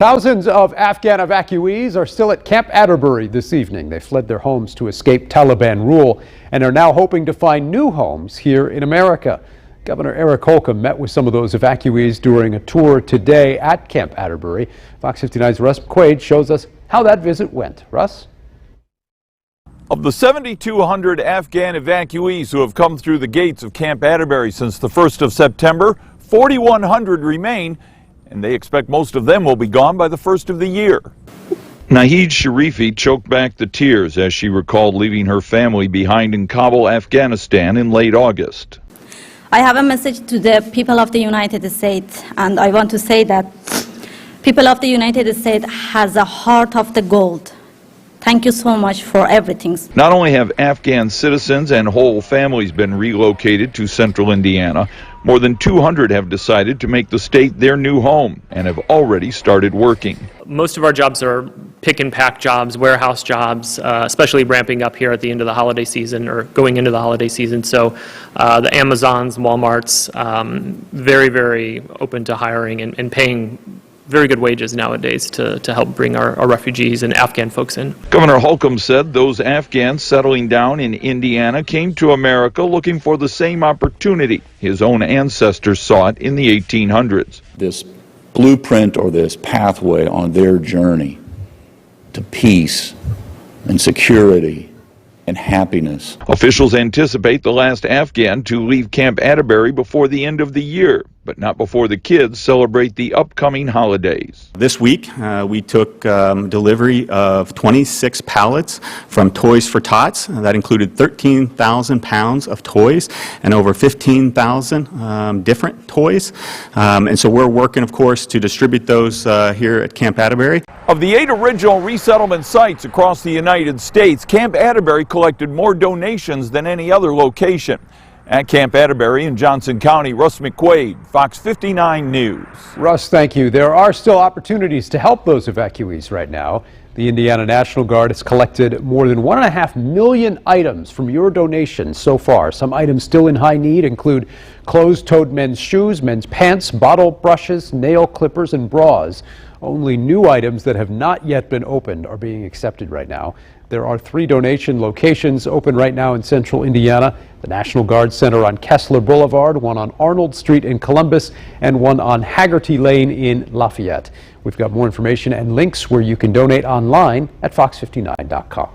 Thousands of Afghan evacuees are still at Camp Atterbury this evening. They fled their homes to escape Taliban rule and are now hoping to find new homes here in America. Governor Eric Holcomb met with some of those evacuees during a tour today at Camp Atterbury. Fox 59's Russ McQuaid shows us how that visit went. Russ? Of the 7,200 Afghan evacuees who have come through the gates of Camp Atterbury since the 1st of September, 4,100 remain, and they expect most of them will be gone by the first of the year. Nahid Sharifi choked back the tears as she recalled leaving her family behind in Kabul, Afghanistan in late August. I have a message to the people of the United States, and I want to say that people of the United States has a heart of the gold. Thank you so much for everything. Not only have Afghan citizens and whole families been relocated to central Indiana, more than 200 have decided to make the state their new home and have already started working. Most of our jobs are pick and pack jobs, warehouse jobs, especially ramping up here at the end of the holiday season or going into the holiday season. So the Amazons, Walmarts, very, very open to hiring and paying very good wages nowadays to help bring our refugees and Afghan folks in. Governor Holcomb said those Afghans settling down in Indiana came to America looking for the same opportunity his own ancestors sought in the 1800s. This blueprint or this pathway on their journey to peace and security and happiness. Officials anticipate the last Afghan to leave Camp Atterbury before the end of the year, but not before the kids celebrate the upcoming holidays. This week, we took delivery of 26 pallets from Toys for Tots. That included 13,000 pounds of toys and over 15,000 different toys. And so we're working, of course, to distribute those here at Camp Atterbury. Of the 8 original resettlement sites across the United States, Camp Atterbury collected more donations than any other location. At Camp Atterbury in Johnson County, Russ McQuaid, Fox 59 News. Russ, thank you. There are still opportunities to help those evacuees right now. The Indiana National Guard has collected more than 1.5 million items from your donations so far. Some items still in high need include closed-toed men's shoes, men's pants, bottle brushes, nail clippers, and bras. Only new items that have not yet been opened are being accepted right now. There are 3 donation locations open right now in central Indiana. The National Guard Center on Kessler Boulevard, one on Arnold Street in Columbus, and one on Haggerty Lane in Lafayette. We've got more information and links where you can donate online at fox59.com.